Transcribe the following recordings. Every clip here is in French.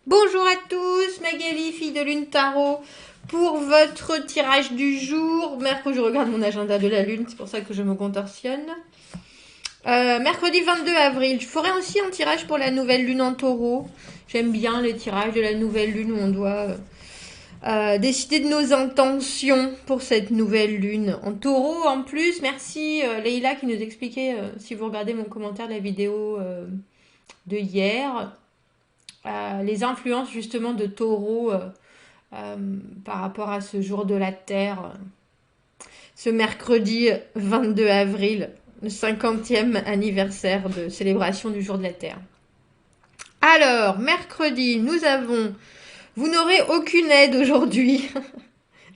Bonjour à tous, Magali, fille de Lune Tarot, pour votre tirage du jour. Mercredi, je regarde mon agenda de la Lune, c'est pour ça que je me contorsionne. Mercredi 22 avril, je ferai aussi un tirage pour la nouvelle Lune en Taureau. J'aime bien les tirages de la nouvelle Lune où on doit décider de nos intentions pour cette nouvelle Lune en Taureau. En plus, merci Leïla qui nous expliquait, si vous regardez mon commentaire de la vidéo de hier, les influences justement de Taureau par rapport à ce jour de la Terre, ce mercredi 22 avril, le 50e anniversaire de célébration du jour de la Terre. Alors, mercredi, nous avons... Vous n'aurez aucune aide aujourd'hui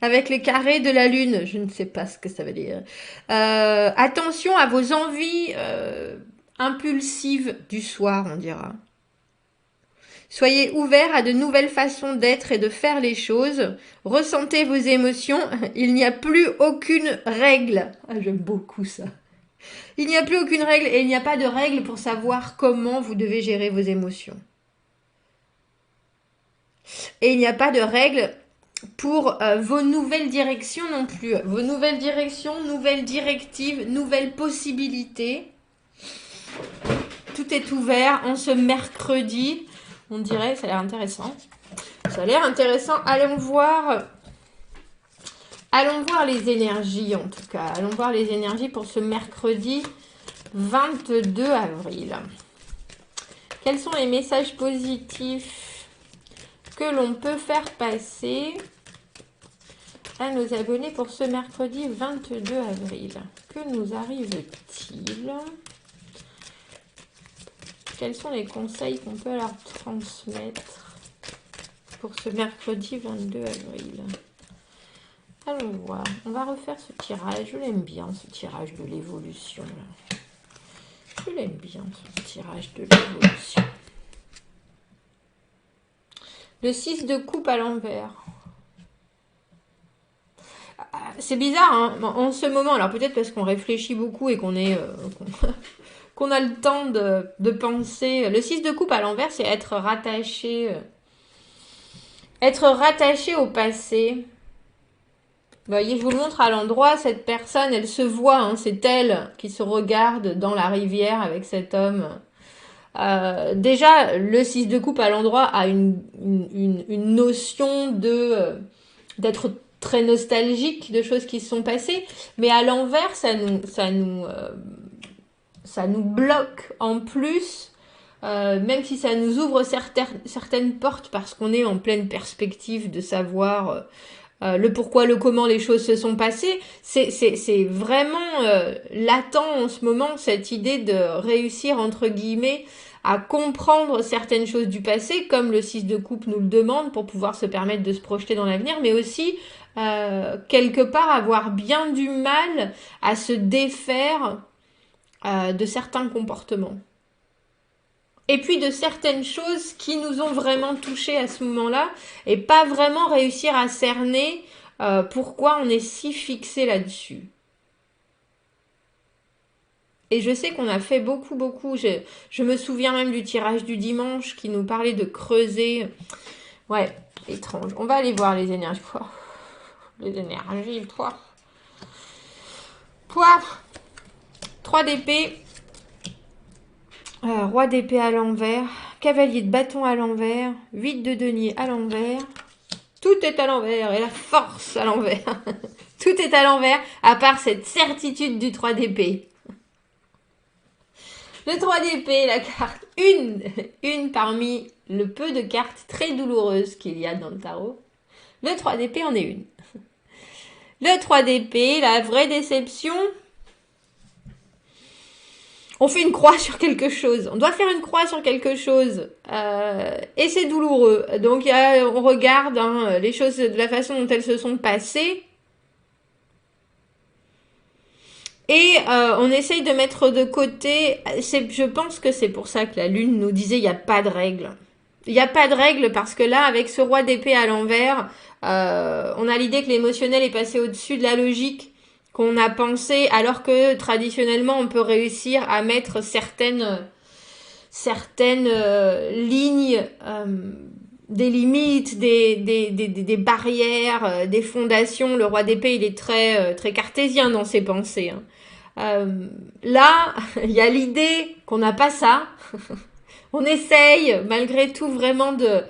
avec les carrés de la Lune. Je ne sais pas ce que ça veut dire. Attention à vos envies impulsives du soir, on dira. Soyez ouverts à de nouvelles façons d'être et de faire les choses. Ressentez vos émotions. Il n'y a plus aucune règle. Ah, j'aime beaucoup ça. Il n'y a plus aucune règle et il n'y a pas de règle pour savoir comment vous devez gérer vos émotions. Et il n'y a pas de règle pour vos nouvelles directions non plus. Vos nouvelles directions, nouvelles directives, nouvelles possibilités. Tout est ouvert en ce mercredi. On dirait, ça a l'air intéressant. Ça a l'air intéressant. Allons voir les énergies en tout cas. Allons voir les énergies pour ce mercredi 22 avril. Quels sont les messages positifs que l'on peut faire passer à nos abonnés pour ce mercredi 22 avril? Que nous arrive-t-il? Quels sont les conseils qu'on peut leur transmettre pour ce mercredi 22 avril? Allons voir. On va refaire ce tirage. Je l'aime bien, ce tirage de l'évolution. Je l'aime bien, ce tirage de l'évolution. Le 6 de coupe à l'envers. C'est bizarre, hein, en ce moment. Alors peut-être parce qu'on réfléchit beaucoup et qu'on est... qu'on a le temps de penser. Le 6 de coupe à l'envers, c'est être rattaché au passé. Vous voyez, je vous le montre à l'endroit. Cette personne, elle se voit. Hein, c'est elle qui se regarde dans la rivière avec cet homme. Déjà, le 6 de coupe à l'endroit a une notion d'être très nostalgique de choses qui se sont passées. Mais à l'envers, ça nous bloque en plus, même si ça nous ouvre certaines portes parce qu'on est en pleine perspective de savoir le pourquoi, le comment les choses se sont passées. C'est vraiment latent en ce moment, cette idée de réussir, entre guillemets, à comprendre certaines choses du passé, comme le 6 de coupe nous le demande, pour pouvoir se permettre de se projeter dans l'avenir, mais aussi quelque part avoir bien du mal à se défaire de certains comportements. Et puis de certaines choses qui nous ont vraiment touchés à ce moment-là et pas vraiment réussir à cerner pourquoi on est si fixé là-dessus. Et je sais qu'on a fait beaucoup. Je me souviens même du tirage du dimanche qui nous parlait de creuser. Ouais, étrange. On va aller voir les énergies. Les énergies, toi. 3 d'épée. Roi d'épée à l'envers, cavalier de bâton à l'envers, 8 de denier à l'envers. Tout est à l'envers et la force à l'envers. Tout est à l'envers, à part cette certitude du 3 d'épée. Le 3 d'épée, la carte, une parmi le peu de cartes très douloureuses qu'il y a dans le tarot. Le 3 d'épée en est une. Le 3 d'épée, la vraie déception... On fait une croix sur quelque chose. On doit faire une croix sur quelque chose. Et c'est douloureux. Donc, on regarde les choses de la façon dont elles se sont passées. Et on essaye de mettre de côté... Je pense que c'est pour ça que la Lune nous disait il n'y a pas de règle. Il n'y a pas de règle parce que là, avec ce roi d'épée à l'envers, on a l'idée que l'émotionnel est passé au-dessus de la logique qu'on a pensé, alors que traditionnellement on peut réussir à mettre certaines lignes des limites, des barrières, des fondations. Le roi d'épée, il est très cartésien dans ses pensées. Hein. Là, il y a l'idée qu'on n'a pas ça. On essaye, malgré tout, vraiment de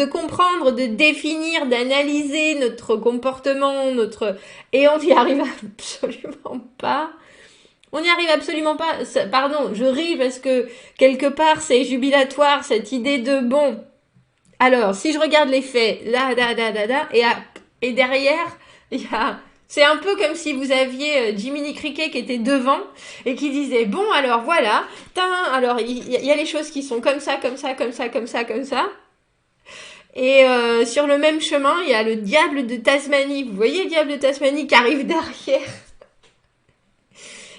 comprendre, de définir, d'analyser notre comportement, et on n'y arrive absolument pas. On n'y arrive absolument pas. Pardon, je ris parce que quelque part, c'est jubilatoire, cette idée de bon. Alors, si je regarde les faits, là, et derrière, il y a... C'est un peu comme si vous aviez Jiminy Cricket qui était devant et qui disait, bon, alors voilà, alors il y a les choses qui sont comme ça, comme ça, comme ça, comme ça, comme ça. Et sur le même chemin, il y a le diable de Tasmanie. Vous voyez le diable de Tasmanie qui arrive derrière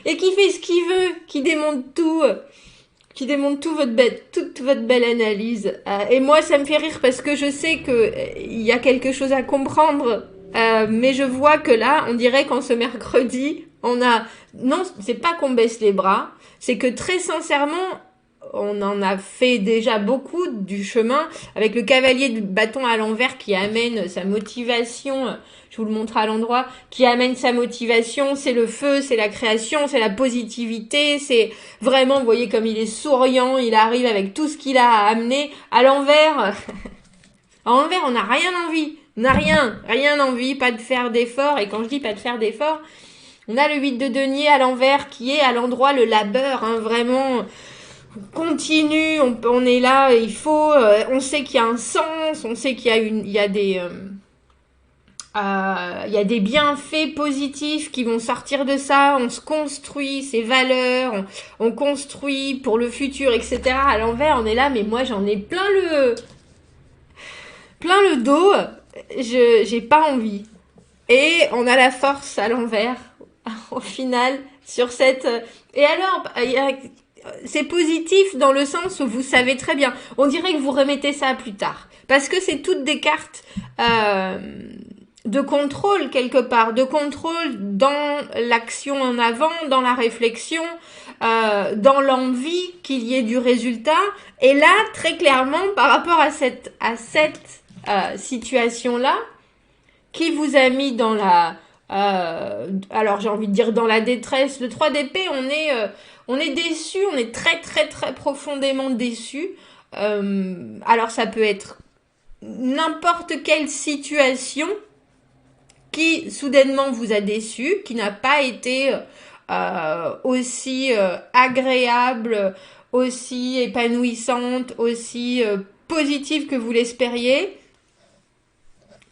et qui fait ce qu'il veut, qui démonte tout toute votre belle analyse. Et moi, ça me fait rire parce que je sais que il y a quelque chose à comprendre. Mais je vois que là, on dirait qu'en ce mercredi, non, c'est pas qu'on baisse les bras, c'est que très sincèrement, on en a fait déjà beaucoup du chemin avec le cavalier du bâton à l'envers qui amène sa motivation. Je vous le montre à l'endroit, qui amène sa motivation, c'est le feu, c'est la création, c'est la positivité, c'est vraiment, vous voyez comme il est souriant, il arrive avec tout ce qu'il a à amener. À l'envers, on n'a rien envie. On n'a rien envie, pas de faire d'effort. Et quand je dis pas de faire d'effort, on a le 8 de denier à l'envers qui est à l'endroit le labeur, hein, vraiment continue, on est là, il faut, on sait qu'il y a un sens, on sait qu'il y a il y a des bienfaits positifs qui vont sortir de ça, on se construit ses valeurs, on construit pour le futur, etc. À l'envers, on est là, mais moi j'en ai plein le dos, j'ai pas envie. Et on a la force à l'envers, au final, sur cette... Et alors, c'est positif dans le sens où vous savez très bien. On dirait que vous remettez ça plus tard. Parce que c'est toutes des cartes de contrôle quelque part. De contrôle dans l'action en avant, dans la réflexion, dans l'envie qu'il y ait du résultat. Et là, très clairement, par rapport à cette situation-là, qui vous a mis dans la... alors j'ai envie de dire dans la détresse. Le 3 d'épée, on est déçu, on est très très très profondément déçu. Alors ça peut être n'importe quelle situation qui soudainement vous a déçu, qui n'a pas été aussi agréable, aussi épanouissante, aussi positive que vous l'espériez.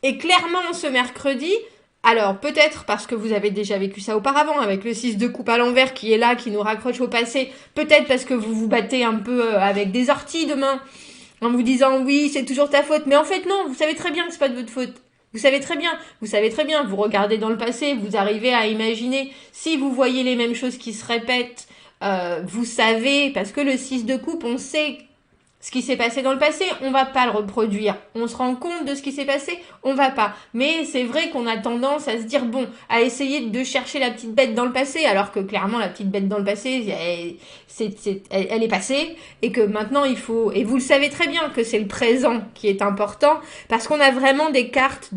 Et clairement, ce mercredi, alors peut-être parce que vous avez déjà vécu ça auparavant, avec le 6 de coupe à l'envers qui est là, qui nous raccroche au passé, peut-être parce que vous vous battez un peu avec des orties demain, en vous disant oui, c'est toujours ta faute, mais en fait non, vous savez très bien que c'est pas de votre faute. Vous savez très bien, vous regardez dans le passé, vous arrivez à imaginer, si vous voyez les mêmes choses qui se répètent, vous savez, parce que le 6 de coupe, on sait ce qui s'est passé dans le passé, on va pas le reproduire. On se rend compte de ce qui s'est passé, on va pas. Mais c'est vrai qu'on a tendance à se dire, bon, à essayer de chercher la petite bête dans le passé, alors que clairement la petite bête dans le passé, elle est passée, et que maintenant il faut, et vous le savez très bien que c'est le présent qui est important, parce qu'on a vraiment des cartes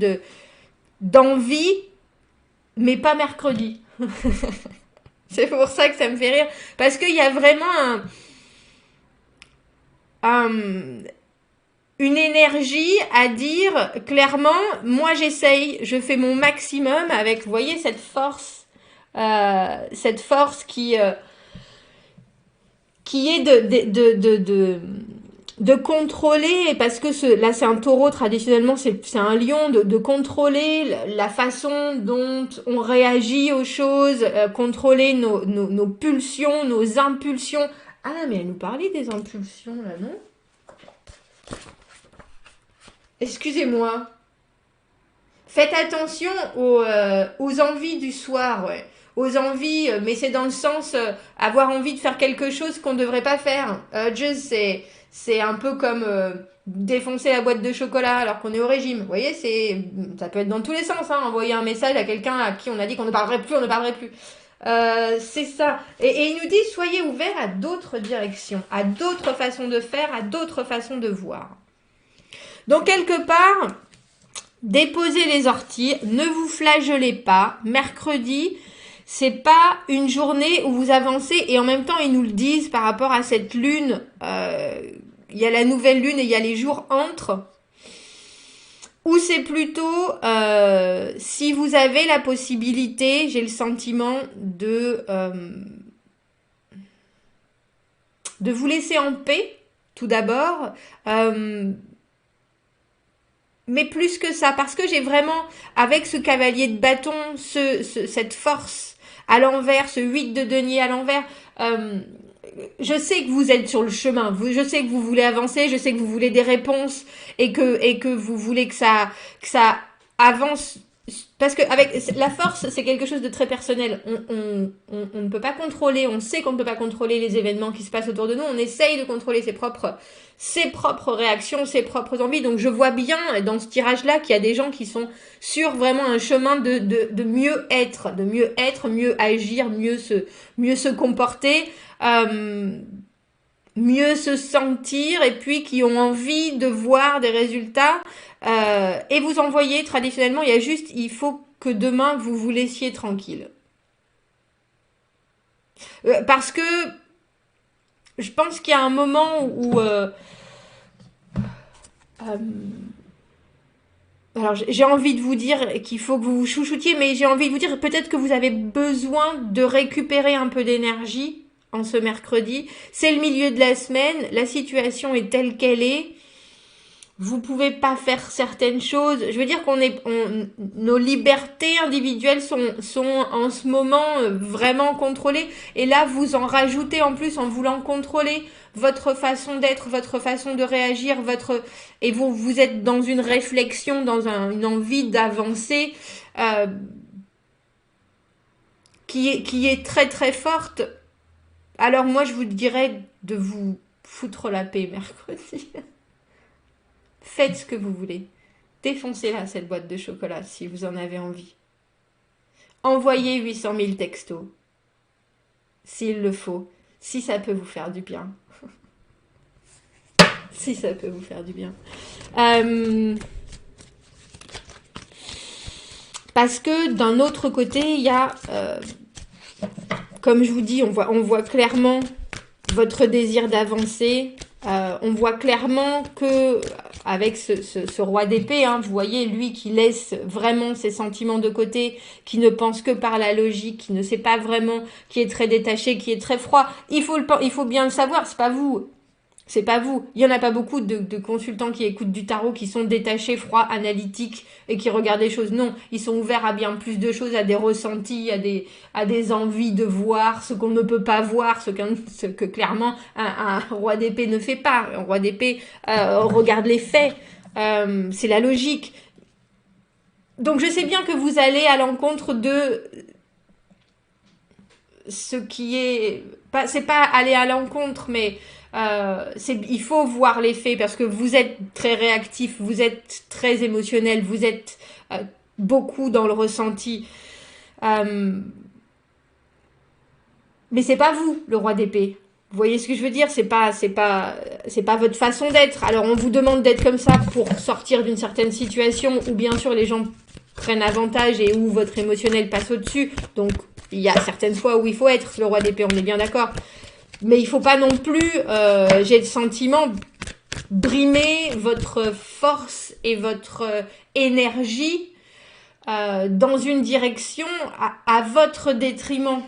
d'envie, mais pas mercredi. C'est pour ça que ça me fait rire, parce qu'il y a vraiment une énergie à dire clairement, moi j'essaye, je fais mon maximum avec, vous voyez, cette force qui est de contrôler, parce que là c'est un taureau, traditionnellement c'est un lion, de contrôler la façon dont on réagit aux choses, contrôler nos pulsions, nos impulsions. Ah, mais elle nous parlait des impulsions, là, non? Excusez-moi. Faites attention aux envies du soir, ouais. Aux envies, mais c'est dans le sens avoir envie de faire quelque chose qu'on ne devrait pas faire. C'est un peu comme défoncer la boîte de chocolat alors qu'on est au régime. Vous voyez, ça peut être dans tous les sens, hein. Envoyer un message à quelqu'un à qui on a dit qu'on ne parlerait plus, on ne parlerait plus. C'est ça. Et il nous dit, soyez ouverts à d'autres directions, à d'autres façons de faire, à d'autres façons de voir. Donc, quelque part, déposez les orties, ne vous flagellez pas. Mercredi, c'est pas une journée où vous avancez et en même temps, ils nous le disent par rapport à cette lune. Il y a la nouvelle lune et il y a les jours entre. Ou c'est plutôt, si vous avez la possibilité, j'ai le sentiment de vous laisser en paix, tout d'abord. Mais plus que ça, parce que j'ai vraiment, avec ce cavalier de bâton, cette force à l'envers, ce 8 de denier à l'envers, je sais que vous êtes sur le chemin, je sais que vous voulez avancer, je sais que vous voulez des réponses et que vous voulez que ça avance. Parce que avec la force, c'est quelque chose de très personnel. On ne peut pas contrôler, on sait qu'on ne peut pas contrôler les événements qui se passent autour de nous. On essaye de contrôler ses propres réactions, ses propres envies. Donc je vois bien dans ce tirage-là qu'il y a des gens qui sont sur vraiment un chemin de mieux être, mieux agir, mieux se comporter, mieux se sentir, et puis qui ont envie de voir des résultats. Et vous envoyez traditionnellement, il faut que demain vous vous laissiez tranquille. Parce que je pense qu'il y a un moment où alors j'ai envie de vous dire qu'il faut que vous vous chouchoutiez, mais j'ai envie de vous dire peut-être que vous avez besoin de récupérer un peu d'énergie en ce mercredi. C'est le milieu de la semaine, la situation est telle qu'elle est. Vous pouvez pas faire certaines choses. Je veux dire nos libertés individuelles sont en ce moment vraiment contrôlées. Et là, vous en rajoutez en plus en voulant contrôler votre façon d'être, votre façon de réagir, et vous êtes dans une réflexion, dans une envie d'avancer qui est très très forte. Alors moi, je vous dirais de vous foutre la paix mercredi. Faites ce que vous voulez. Défoncez-la, cette boîte de chocolat, si vous en avez envie. Envoyez 800 000 textos, s'il le faut, si ça peut vous faire du bien. Si ça peut vous faire du bien. Parce que d'un autre côté, il y a, comme je vous dis, on voit clairement votre désir d'avancer. On voit clairement que avec ce roi d'épée, vous voyez, lui qui laisse vraiment ses sentiments de côté, qui ne pense que par la logique, qui ne sait pas vraiment, qui est très détaché, qui est très froid. Il faut bien le savoir, c'est pas vous. C'est pas vous. Il y en a pas beaucoup de consultants qui écoutent du tarot qui sont détachés, froids, analytiques et qui regardent les choses. Non, ils sont ouverts à bien plus de choses, à des ressentis, à des envies de voir ce qu'on ne peut pas voir, ce que clairement un roi d'épée ne fait pas. Un roi d'épée regarde les faits. C'est la logique. Donc je sais bien que vous allez à l'encontre de ce qui est... C'est pas aller à l'encontre, mais... il faut voir les faits parce que vous êtes très réactif, vous êtes très émotionnel, vous êtes beaucoup dans le ressenti. Mais c'est pas vous, le roi d'épée. Vous voyez ce que je veux dire? C'est pas votre façon d'être. Alors on vous demande d'être comme ça pour sortir d'une certaine situation où bien sûr les gens prennent avantage et où votre émotionnel passe au-dessus. Donc il y a certaines fois où il faut être le roi d'épée, on est bien d'accord. Mais il faut pas non plus, j'ai le sentiment, brimer votre force et votre énergie dans une direction à votre détriment.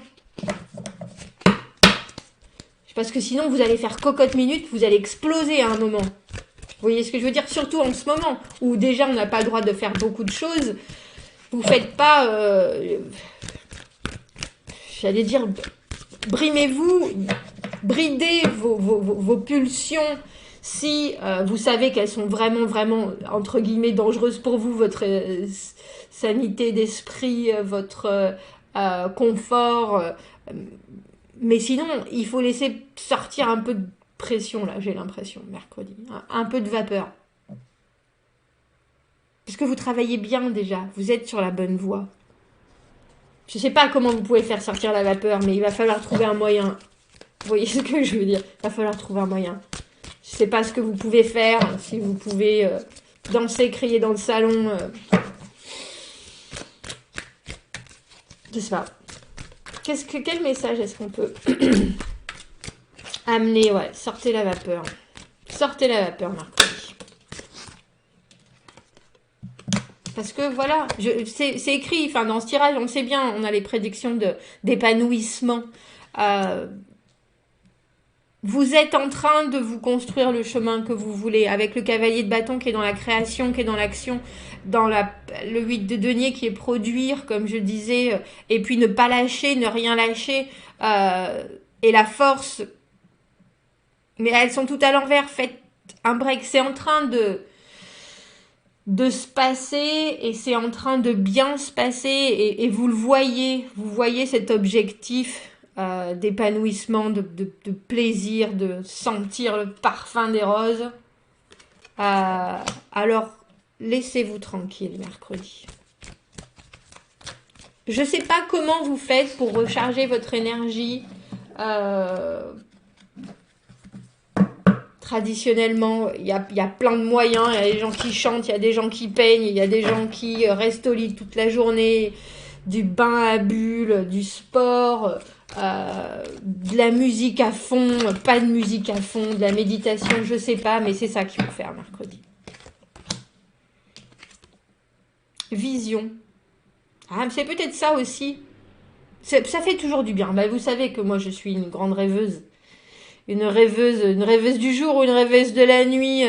Parce que sinon, vous allez faire cocotte minute, vous allez exploser à un moment. Vous voyez ce que je veux dire? Surtout en ce moment, où déjà on n'a pas le droit de faire beaucoup de choses. Vous faites pas... j'allais dire, brimez-vous... Bridez vos pulsions si vous savez qu'elles sont vraiment, vraiment, entre guillemets, dangereuses pour vous, votre sanité d'esprit, votre confort. Mais sinon, il faut laisser sortir un peu de pression, là, j'ai l'impression, mercredi. Un peu de vapeur. Parce que vous travaillez bien déjà, vous êtes sur la bonne voie. Je ne sais pas comment vous pouvez faire sortir la vapeur, mais il va falloir trouver un moyen. Vous voyez ce que je veux dire? Il va falloir trouver un moyen. Je ne sais pas ce que vous pouvez faire, si vous pouvez danser, crier dans le salon. Je sais pas. Quel message est-ce qu'on peut amener? Ouais, sortez la vapeur. Sortez la vapeur, mercredi. Parce que voilà, c'est écrit, enfin dans ce tirage, on le sait bien, on a les prédictions d'épanouissement. Vous êtes en train de vous construire le chemin que vous voulez, avec le cavalier de bâton qui est dans la création, qui est dans l'action, dans le 8 de denier qui est produire, comme je disais, et puis ne pas lâcher, ne rien lâcher, et la force. Mais elles sont toutes à l'envers, faites un break, c'est en train de se passer, et c'est en train de bien se passer, et vous le voyez, vous voyez cet objectif d'épanouissement, de plaisir, de sentir le parfum des roses. Alors, laissez-vous tranquille mercredi. Je ne sais pas comment vous faites pour recharger votre énergie. Traditionnellement, il y a plein de moyens. Il y a des gens qui chantent, il y a des gens qui peignent, il y a des gens qui restent au lit toute la journée, du bain à bulles, du sport, de la musique à fond, pas de musique à fond, de la méditation, je sais pas, mais c'est ça qu'il faut faire mercredi. Vision. Ah, c'est peut-être ça aussi. Ça fait toujours du bien. Bah, vous savez que moi, je suis une grande rêveuse. Une rêveuse du jour ou une rêveuse de la nuit.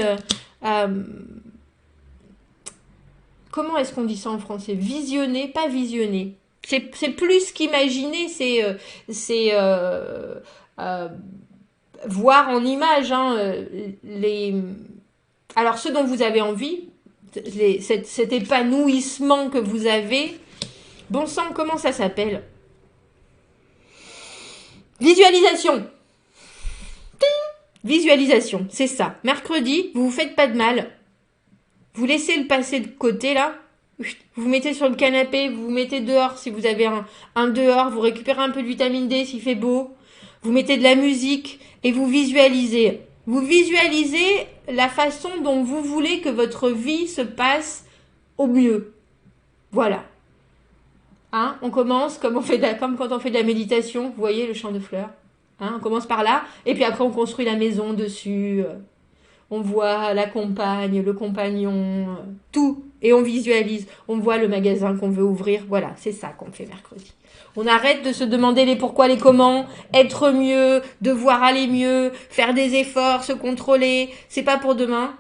Comment est-ce qu'on dit ça en français? Visionner, pas visionner. C'est plus qu'imaginer, c'est voir en image. Alors, ce dont vous avez envie, cet épanouissement que vous avez. Bon sang, comment ça s'appelle? Visualisation. Visualisation, c'est ça. Mercredi, vous vous faites pas de mal. Vous laissez le passé de côté, là. Vous vous mettez sur le canapé, vous vous mettez dehors si vous avez un dehors. Vous récupérez un peu de vitamine D s'il fait beau. Vous mettez de la musique et vous visualisez. Vous visualisez la façon dont vous voulez que votre vie se passe au mieux. Voilà. Hein, on commence comme quand on fait de la méditation. Vous voyez le champ de fleurs. Hein, on commence par là, et puis après on construit la maison dessus, on voit la compagne, le compagnon, tout, et on visualise, on voit le magasin qu'on veut ouvrir, voilà, c'est ça qu'on fait mercredi. On arrête de se demander les pourquoi, les comment, être mieux, devoir aller mieux, faire des efforts, se contrôler, c'est pas pour demain.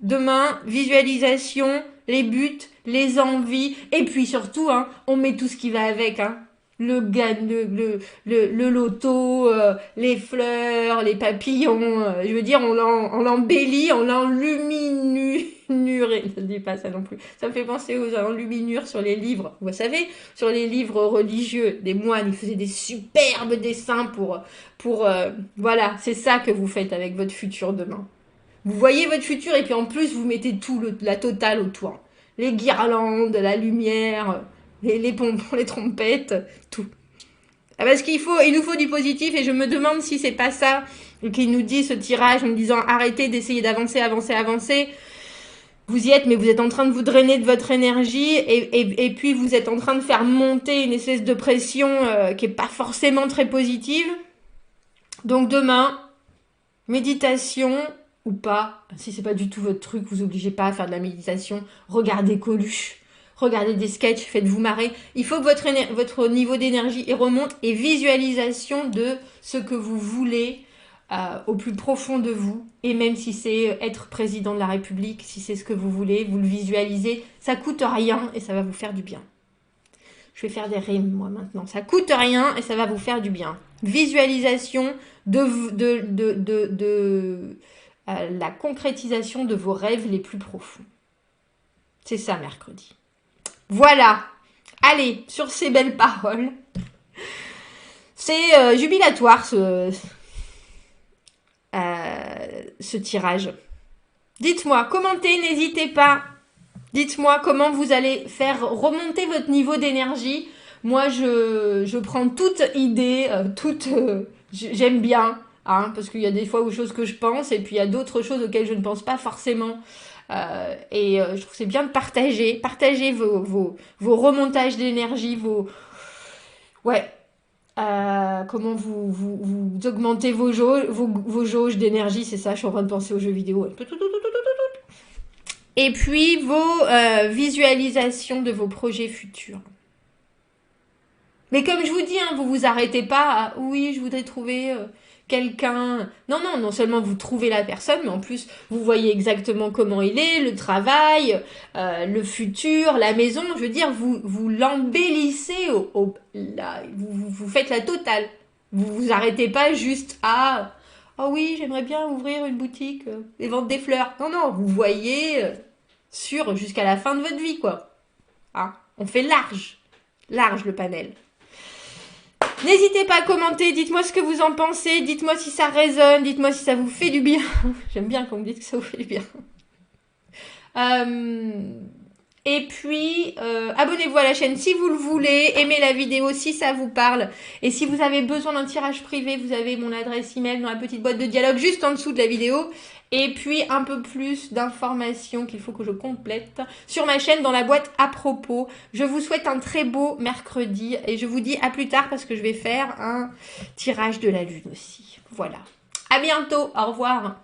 Demain, visualisation, les buts, les envies, et puis surtout, hein, on met tout ce qui va avec, hein. Le loto, les fleurs, les papillons, je veux dire, on l'embellit, on l'enluminure, je ne dis pas ça non plus, ça me fait penser aux enluminures sur les livres, vous savez, sur les livres religieux, des moines, ils faisaient des superbes dessins pour voilà, c'est ça que vous faites avec votre futur demain. Vous voyez votre futur et puis en plus, vous mettez tout, la totale autour. Les guirlandes, la lumière... Les pompons, les trompettes, tout. Parce il nous faut du positif et je me demande si c'est pas ça qu'il nous dit ce tirage en nous disant arrêtez d'essayer d'avancer, avancer. Vous y êtes, mais vous êtes en train de vous drainer de votre énergie et puis vous êtes en train de faire monter une espèce de pression qui est pas forcément très positive. Donc demain, méditation ou pas, si c'est pas du tout votre truc, vous obligez pas à faire de la méditation, regardez Coluche. Regardez des sketchs, faites-vous marrer. Il faut que votre niveau d'énergie remonte et visualisation de ce que vous voulez au plus profond de vous. Et même si c'est être président de la République, si c'est ce que vous voulez, vous le visualisez. Ça coûte rien et ça va vous faire du bien. Je vais faire des rimes moi maintenant. Ça coûte rien et ça va vous faire du bien. Visualisation de la concrétisation de vos rêves les plus profonds. C'est ça mercredi. Voilà, allez, sur ces belles paroles, c'est jubilatoire ce tirage. Dites-moi, commentez, n'hésitez pas. Dites-moi comment vous allez faire remonter votre niveau d'énergie. Moi, je prends toute idée, j'aime bien, hein, parce qu'il y a des fois aux choses que je pense et puis il y a d'autres choses auxquelles je ne pense pas forcément. Je trouve que c'est bien de partager vos remontages d'énergie, ouais, comment vous augmentez vos jauges d'énergie, c'est ça, je suis en train de penser aux jeux vidéo. Et puis vos visualisations de vos projets futurs. Mais comme je vous dis, hein, vous vous arrêtez pas à oui, je voudrais trouver quelqu'un. Non seulement vous trouvez la personne, mais en plus vous voyez exactement comment il est, le travail, le futur, la maison. Je veux dire, vous l'embellissez vous faites la totale. Vous vous arrêtez pas juste à oh oui, j'aimerais bien ouvrir une boutique et vendre des fleurs. Non, vous voyez jusqu'à la fin de votre vie, quoi. Hein, on fait large le panel. N'hésitez pas à commenter, dites-moi ce que vous en pensez, dites-moi si ça résonne, dites-moi si ça vous fait du bien. J'aime bien quand vous me dites que ça vous fait du bien. Et puis, abonnez-vous à la chaîne si vous le voulez, aimez la vidéo si ça vous parle. Et si vous avez besoin d'un tirage privé, vous avez mon adresse email dans la petite boîte de dialogue juste en dessous de la vidéo. Et puis, un peu plus d'informations qu'il faut que je complète sur ma chaîne dans la boîte à propos. Je vous souhaite un très beau mercredi et je vous dis à plus tard parce que je vais faire un tirage de la lune aussi. Voilà. À bientôt. Au revoir.